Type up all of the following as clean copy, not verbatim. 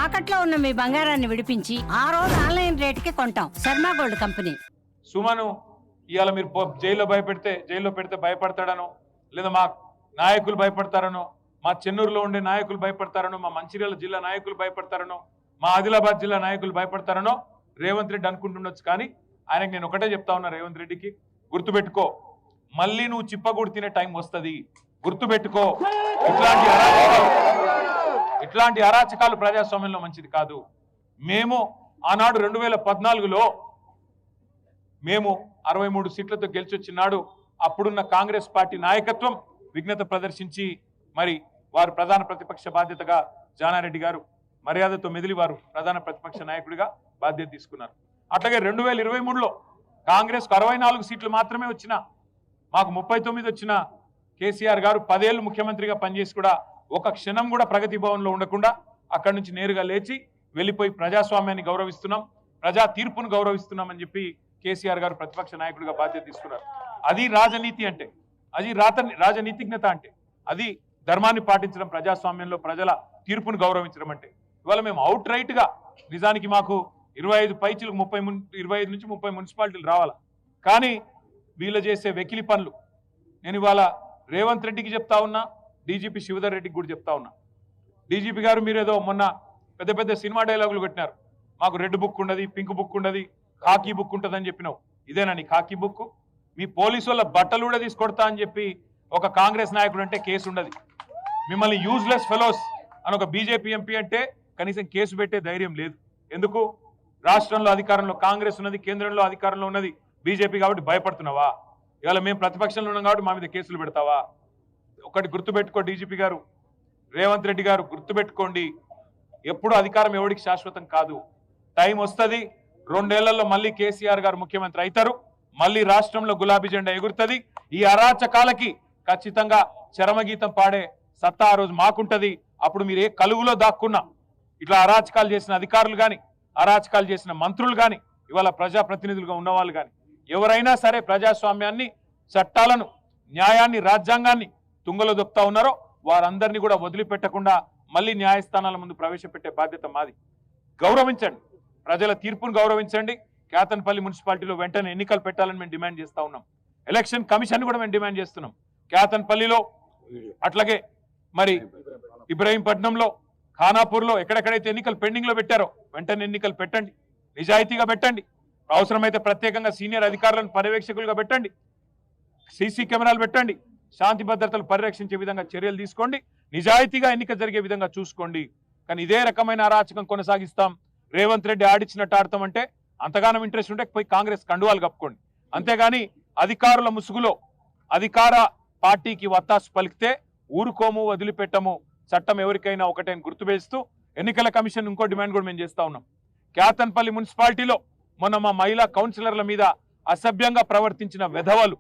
తాకట్లో ఉన్న మీ బంగారాన్ని విడిపించి ఆ రోజు ఆన్లైన్ రేటుకి కొంటాం. Sharma gold company. సుమను ఇవాళ మీరు జైల్లో పెడితే భయపడతాడనో, లేదా మా నాయకులు భయపడతారనో, మా చెన్నూరులో ఉండే నాయకులు భయపడతారనో, మా మంచిర్యాల జిల్లా నాయకులు భయపడతారనో, మా ఆదిలాబాద్ జిల్లా నాయకులు భయపడతారనో రేవంత్ రెడ్డి అనుకుంటుండొచ్చు. కానీ ఆయనకు నేను ఒకటే చెప్తా ఉన్నా, రేవంత్ రెడ్డికి గుర్తుపెట్టుకో, మళ్ళీ నువ్వు చిప్పగూడు తినే టైం వస్తుంది. గుర్తుపెట్టుకో, ఇట్లాంటి అరాచకాలు ప్రజాస్వామ్యంలో మంచిది కాదు. మేము ఆనాడు 2014లో మేము 63 సీట్లతో గెలిచొచ్చినాడు అప్పుడున్న కాంగ్రెస్ పార్టీ నాయకత్వం విఘ్నత ప్రదర్శించి మరి వారు ప్రధాన ప్రతిపక్ష బాధ్యతగా జానారెడ్డి గారు మర్యాదతో మెదిలి వారు ప్రధాన ప్రతిపక్ష నాయకుడిగా బాధ్యత తీసుకున్నారు. అట్లాగే 2023లో కాంగ్రెస్ 64 సీట్లు మాత్రమే వచ్చినా మాకు 39 వచ్చిన కేసీఆర్ గారు 10 ఏళ్ళు ముఖ్యమంత్రిగా పనిచేసి కూడా ఒక క్షణం కూడా ప్రగతి భవన్లో ఉండకుండా అక్కడి నుంచి నేరుగా లేచి వెళ్ళిపోయి ప్రజాస్వామ్యాన్ని గౌరవిస్తున్నాం, ప్రజా తీర్పును గౌరవిస్తున్నాం అని చెప్పి కేసీఆర్ గారు ప్రతిపక్ష నాయకుడిగా బాధ్యత తీసుకున్నారు. అది రాజనీతి అంటే, అది రాజనీతిజ్ఞత అంటే, అది ధర్మాన్ని పాటించడం, ప్రజాస్వామ్యంలో ప్రజల తీర్పును గౌరవించడం అంటే. ఇవాళ మేము అవుట్ రైట్ గా నిజానికి మాకు 25 పైచీలు 25 నుంచి 30 మున్సిపాలిటీలు రావాలా, కానీ వీళ్ళు చేసే వెకిలి పనులు నేను ఇవాళ రేవంత్ రెడ్డికి చెప్తా ఉన్నా, డీజీపీ శివధర్ రెడ్డికి కూడా చెప్తా ఉన్నా. డీజీపీ గారు మీరేదో మొన్న పెద్ద పెద్ద సినిమా డైలాగులు కొట్టినారు, మాకు రెడ్ బుక్ ఉండదు, పింక్ బుక్ ఉండదు, కాకీ బుక్ ఉంటుందని చెప్పినావు. ఇదేనా నీ కాకీ బుక్? మీ పోలీసు వాళ్ళ బట్టలు కూడా తీసుకొడతా అని చెప్పి ఒక కాంగ్రెస్ నాయకుడు అంటే కేసు ఉండదు. మిమ్మల్ని యూజ్లెస్ ఫెలోస్ అని ఒక బీజేపీ ఎంపీ అంటే కనీసం కేసు పెట్టే ధైర్యం లేదు. ఎందుకు? రాష్ట్రంలో అధికారంలో కాంగ్రెస్ ఉన్నది, కేంద్రంలో అధికారంలో ఉన్నది బీజేపీ కాబట్టి భయపడుతున్నావా? ఇవాళ మేము ప్రతిపక్షంలో ఉన్నాం కాబట్టి మా మీద కేసులు పెడతావా? ఒకటి గుర్తుపెట్టుకో డీజీపీ గారు, రేవంత్ రెడ్డి గారు గుర్తుపెట్టుకోండి, ఎప్పుడు అధికారం ఎవరికి శాశ్వతం కాదు. టైం వస్తుంది, 2 ఏళ్లలో మళ్ళీ కేసీఆర్ గారు ముఖ్యమంత్రి అవుతారు, మళ్ళీ రాష్ట్రంలో గులాబీ జెండా ఎగురుతుంది. ఈ అరాచకాలకి ఖచ్చితంగా చరమగీతం పాడే సత్తా ఆ రోజు మాకుంటది. అప్పుడు మీరు ఏ కలుగులో దాక్కున్నా ఇట్లా అరాచకాలు చేసిన అధికారులు కానీ, అరాచకాలు చేసిన మంత్రులు కానీ, ఇవాళ ప్రజాప్రతినిధులుగా ఉన్నవాళ్ళు కానీ ఎవరైనా సరే ప్రజాస్వామ్యాన్ని, చట్టాలను, న్యాయాన్ని, రాజ్యాంగాన్ని తుంగలో దొక్కుతా ఉన్నారో వారందరినీ కూడా వదిలిపెట్టకుండా మళ్ళీ న్యాయస్థానాల ముందు ప్రవేశపెట్టే బాధ్యత మాది. గౌరవించండి, ప్రజల తీర్పును గౌరవించండి. కేతన్పల్లి మున్సిపాలిటీలో వెంటనే ఎన్నికలు పెట్టాలని మేము డిమాండ్ చేస్తా ఉన్నాం. ఎలక్షన్ కమిషన్ కూడా మేము డిమాండ్ చేస్తున్నాం. కేతన్పల్లిలో, అట్లాగే మరి ఇబ్రహీంపట్నంలో, ఖానాపూర్లో ఎక్కడెక్కడైతే ఎన్నికలు పెండింగ్ లో పెట్టారో వెంటనే ఎన్నికలు పెట్టండి, నిజాయితీగా పెట్టండి. అవసరమైతే ప్రత్యేకంగా సీనియర్ అధికారులను పర్యవేక్షకులుగా పెట్టండి, సీసీ కెమెరాలు పెట్టండి, శాంతి భద్రతలు పరిరక్షించే విధంగా చర్యలు తీసుకోండి, నిజాయితీగా ఎన్నిక జరిగే విధంగా చూసుకోండి. కానీ ఇదే రకమైన అరాచకం కొనసాగిస్తాం, రేవంత్ రెడ్డి ఆడిచ్చినట్టు ఆడతామంటే అంతగానం ఇంట్రెస్ట్ ఉంటే పోయి కాంగ్రెస్ కండువాలు కప్పుకోండి. అంతేగాని అధికారుల ముసుగులో అధికార పార్టీకి వత్తాసు పలికితే ఊరుకోము, వదిలిపెట్టము. చట్టం ఎవరికైనా ఒకటే గుర్తుపేస్తూ ఎన్నికల కమిషన్ ఇంకో డిమాండ్ కూడా మేము చేస్తా ఉన్నాం. కేతన్పల్లి మున్సిపాలిటీలో మొన్న మా మహిళా కౌన్సిలర్ల మీద అసభ్యంగా ప్రవర్తించిన వెధవలు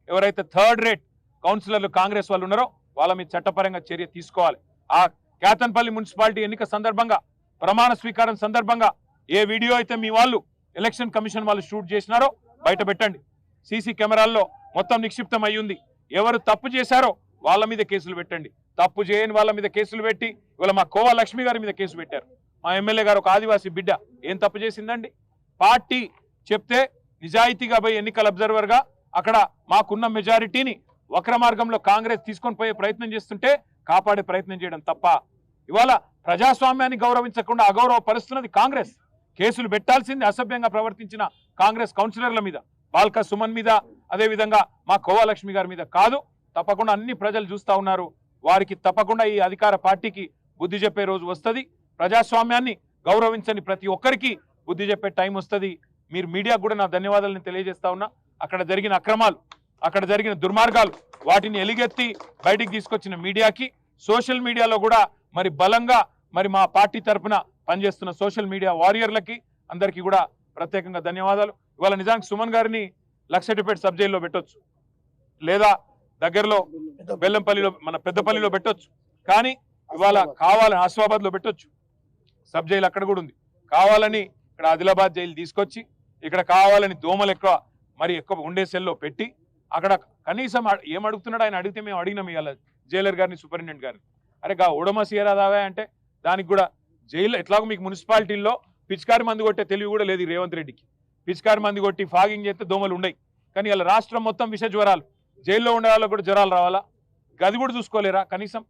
ఎవరైతే 3rd రేట్ కౌన్సిలర్లు కాంగ్రెస్ వాళ్ళు ఉన్నారో వాళ్ళ మీద చట్టపరంగా చర్య తీసుకోవాలి. ఆ కేతన్పల్లి మున్సిపాలిటీ ఎన్నిక సందర్భంగా, ప్రమాణ స్వీకారం సందర్భంగా ఏ వీడియో అయితే మీ వాళ్ళు ఎలక్షన్ కమిషన్ వాళ్ళు షూట్ చేసినారో బయట పెట్టండి. సీసీ కెమెరాల్లో మొత్తం నిక్షిప్తం అయ్యింది. ఎవరు తప్పు చేశారో వాళ్ళ మీద కేసులు పెట్టండి. తప్పు చేయని వాళ్ళ మీద కేసులు పెట్టి ఇవాళ మా కోవా లక్ష్మి గారి మీద కేసు పెట్టారు. మా ఎమ్మెల్యే గారు ఒక ఆదివాసీ బిడ్డ ఏం తప్పు చేసిందండి? పార్టీ చెప్తే నిజాయితీగా పోయి ఎన్నికల అబ్జర్వర్గా అక్కడ మాకున్న మెజారిటీని వక్ర మార్గంలో కాంగ్రెస్ తీసుకొని పోయే ప్రయత్నం చేస్తుంటే కాపాడే ప్రయత్నం చేయడం తప్ప, ఇవాళ ప్రజాస్వామ్యాన్ని గౌరవించకుండా అగౌరవపరుస్తున్నది కాంగ్రెస్. కేసులు పెట్టాల్సింది అసభ్యంగా ప్రవర్తించిన కాంగ్రెస్ కౌన్సిలర్ల మీద, బాల్క సుమన్ మీద, అదేవిధంగా మా కోవాలక్ష్మి గారి మీద కాదు. తప్పకుండా అన్ని ప్రజలు చూస్తా ఉన్నారు. వారికి తప్పకుండా ఈ అధికార పార్టీకి బుద్ధి చెప్పే రోజు వస్తుంది. ప్రజాస్వామ్యాన్ని గౌరవించని ప్రతి ఒక్కరికి బుద్ధి చెప్పే టైం వస్తుంది. మీరు మీడియాకు కూడా నా ధన్యవాదాలను తెలియజేస్తా ఉన్నా. అక్కడ జరిగిన అక్రమాలు, అక్కడ జరిగిన దుర్మార్గాలు వాటిని ఎలిగెత్తి బయటికి తీసుకొచ్చిన మీడియాకి, సోషల్ మీడియాలో కూడా మరి బలంగా మరి మా పార్టీ తరఫున పనిచేస్తున్న సోషల్ మీడియా వారియర్లకి అందరికీ కూడా ప్రత్యేకంగా ధన్యవాదాలు. ఇవాళ నిజానికి సుమన్ గారిని లక్షటిపేట సబ్ జైల్లో పెట్టొచ్చు, లేదా దగ్గరలో బెల్లంపల్లిలో మన పెద్దపల్లిలో పెట్టొచ్చు. కానీ ఇవాళ కావాలని ఆసిఫాబాద్ లో పెట్టొచ్చు, సబ్ జైలు అక్కడ కూడా ఉంది. కావాలని ఇక్కడ ఆదిలాబాద్ జైలు తీసుకొచ్చి ఇక్కడ కావాలని దోమలు ఎక్కువ ఉండే సెల్లో పెట్టి అక్కడ కనీసం ఏం అడుగుతున్నాడు ఆయన అడిగితే మేము అడిగినాం ఇవాళ జైలర్ గారిని, సూపరింటెండెంట్ గారిని, అరే గా ఉడమ సీరాదావా అంటే దానికి కూడా జైల్లో ఎట్లాగో మీకు మున్సిపాలిటీల్లో పిచికారి మందు కొట్టే తెలివి కూడా లేదు ఈ రేవంత్ రెడ్డికి. పిచికారి మందు కొట్టి ఫాగింగ్ చేస్తే దోమలు ఉన్నాయి. కానీ ఇలా రాష్ట్రం మొత్తం విష జ్వరాలు, జైల్లో ఉండే వాళ్ళకు కూడా జ్వరాలు రావాలా? గది కూడా చూసుకోలేరా కనీసం?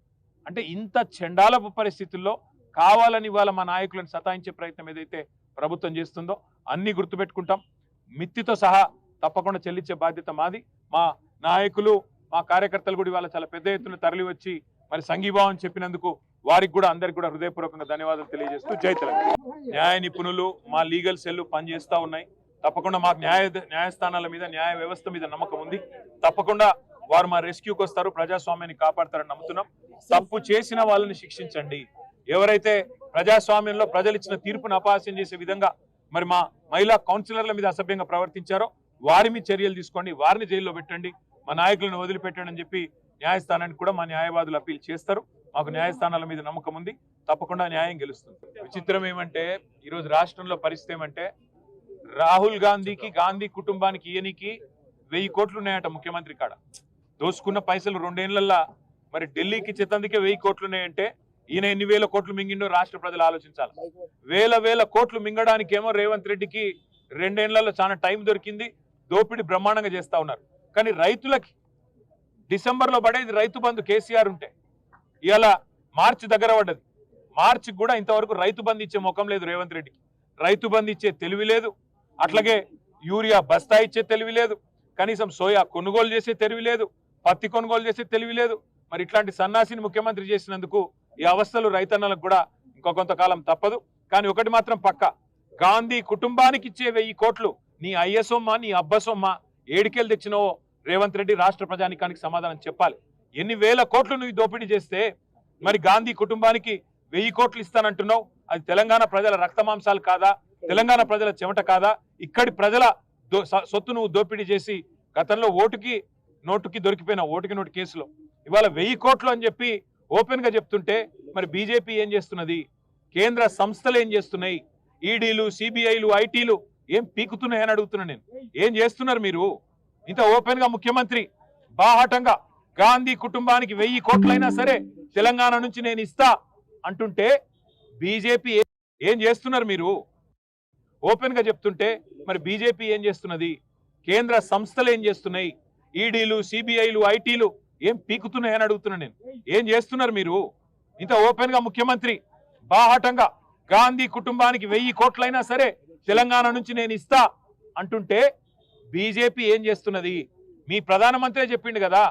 అంటే ఇంత చెండాలపు పరిస్థితుల్లో కావాలని ఇవాళ మా నాయకులను సతాయించే ప్రయత్నం ఏదైతే ప్రభుత్వం చేస్తుందో అన్ని గుర్తుపెట్టుకుంటాం. మిత్తితో సహా తప్పకుండా చెల్లించే బాధ్యత మాది. మా నాయకులు, మా కార్యకర్తలు కూడా ఇవాళ చాలా పెద్ద ఎత్తున తరలి వచ్చి మరి సంఘీభావం చెప్పినందుకు వారికి కూడా అందరికి కూడా హృదయపూర్వకంగా ధన్యవాదాలు తెలియజేస్తూ జై తెలంగాణ. న్యాయ నిపుణులు, మా లీగల్ సెల్ పనిచేస్తూ ఉన్నాయి. తప్పకుండా మాకు న్యాయస్థానాల మీద, న్యాయ వ్యవస్థ మీద నమ్మకం ఉంది. తప్పకుండా వారు మా రెస్క్యూకి వస్తారు, ప్రజాస్వామ్యాన్ని కాపాడతారని నమ్ముతున్నాం. తప్పు చేసిన వాళ్ళని శిక్షించండి. ఎవరైతే ప్రజాస్వామ్యంలో ప్రజలు ఇచ్చిన తీర్పును అపహాస్యం చేసే విధంగా మరి మా మహిళా కౌన్సిలర్ల మీద అసభ్యంగా ప్రవర్తించారో వారి మీద చర్యలు తీసుకోండి, వారిని జైల్లో పెట్టండి, మా నాయకులను వదిలిపెట్టండి అని చెప్పి న్యాయస్థానానికి కూడా మా న్యాయవాదులు అప్పీల్ చేస్తారు. మాకు న్యాయస్థానాల మీద నమ్మకం ఉంది. తప్పకుండా న్యాయం గెలుస్తుంది. విచిత్రం ఏమంటే ఈరోజు రాష్ట్రంలో పరిస్థితి ఏమంటే రాహుల్ గాంధీకి, గాంధీ కుటుంబానికి, ఈయనకి 1000 కోట్లు ఉన్నాయట ముఖ్యమంత్రి కాడ. దోసుకున్న పైసలు 2 ఏళ్లల్లో మరి ఢిల్లీకి చెత్తందుకే 1000 కోట్లు ఉన్నాయంటే ఈయన ఎన్ని వేల కోట్లు మింగిండో రాష్ట్ర ప్రజలు ఆలోచించాలి. వేల కోట్లు మింగడానికేమో రేవంత్ రెడ్డికి 2 ఏళ్లలో చాలా టైం దొరికింది. దోపిడీ బ్రహ్మాండంగా చేస్తా ఉన్నారు. కానీ రైతులకి డిసెంబర్లో పడేది రైతు బంధు కేసీఆర్ ఉంటే ఇవాళ మార్చి దగ్గర పడ్డది. మార్చికి కూడా ఇంతవరకు రైతు బంధు ఇచ్చే ముఖం లేదు రేవంత్ రెడ్డికి. రైతు బంధు ఇచ్చే తెలివి లేదు. అట్లాగే యూరియా బస్తా ఇచ్చే తెలివి లేదు. కనీసం సోయా కొనుగోలు చేసే తెలివి లేదు. పత్తి కొనుగోలు చేసే తెలివి లేదు. మరి ఇట్లాంటి సన్నాసిని ముఖ్యమంత్రి చేసినందుకు ఈ అవస్థలు రైతన్నలకు కూడా ఇంకో కొంతకాలం తప్పదు. కానీ ఒకటి మాత్రం పక్క, గాంధీ కుటుంబానికి ఇచ్చే 1000 కోట్లు నీ అయ్యసొమ్మ, నీ అబ్బసొమ్మ, ఏడికెళ్ళి తెచ్చినవో రేవంత్ రెడ్డి రాష్ట్ర ప్రజానికానికి సమాధానం చెప్పాలి. ఎన్ని వేల కోట్లు నువ్వు దోపిడీ చేస్తే మరి గాంధీ కుటుంబానికి 1000 కోట్లు ఇస్తానంటున్నావు? అది తెలంగాణ ప్రజల రక్తమాంసాలు కాదా? తెలంగాణ ప్రజల చెమట కాదా? ఇక్కడి ప్రజల సొత్తు నువ్వు దోపిడీ చేసి గతంలో నోటుకి దొరికిపోయిన ఓటుకి నోటు కేసులో ఇవాళ 1000 కోట్లు అని చెప్పి ఓపెన్ గా చెప్తుంటే మరి బీజేపీ ఏం చేస్తున్నది? కేంద్ర సంస్థలు ఏం చేస్తున్నాయి? ఈడీలు, సిబిఐలు, ఐటీలు ఏం పీకుతున్నాయని అడుగుతున్నా నేను. ఏం చేస్తున్నారు మీరు? ఇంత ఓపెన్ గా ముఖ్యమంత్రి బాహాటంగా గాంధీ కుటుంబానికి 1000 కోట్లైనా సరే తెలంగాణ నుంచి నేను ఇస్తా అంటుంటే బీజేపీ ఏం చేస్తున్నారు మీరు? ఓపెన్ గా చెప్తుంటే మరి బీజేపీ ఏం చేస్తున్నది? కేంద్ర సంస్థలు ఏం చేస్తున్నాయి? ఈడీలు, సిబిఐలు, ఐటీలు ఏం పీకుతున్నాయని అడుగుతున్నా నేను. ఏం చేస్తున్నారు మీరు? ఇంత ఓపెన్ గా ముఖ్యమంత్రి బాహాటంగా గాంధీ కుటుంబానికి 1000 కోట్లైనా సరే తెలంగాణ నుంచి నేను ఇస్తా అంటుంటే బీజేపీ ఏం చేస్తున్నది? మీ ప్రధానమంత్రి చెప్పిండు కదా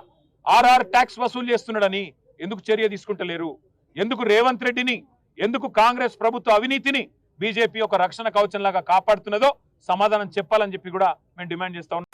ఆర్ఆర్ ట్యాక్స్ వసూలు చేస్తున్నాడని. ఎందుకు చర్య తీసుకుంటలేరు? ఎందుకు రేవంత్ రెడ్డిని, ఎందుకు కాంగ్రెస్ ప్రభుత్వ అవినీతిని బీజేపీ ఒక రక్షణ కవచంలాగా కాపాడుతున్నదో సమాధానం చెప్పాలని చెప్పి కూడా మేము డిమాండ్ చేస్తా ఉన్నాం.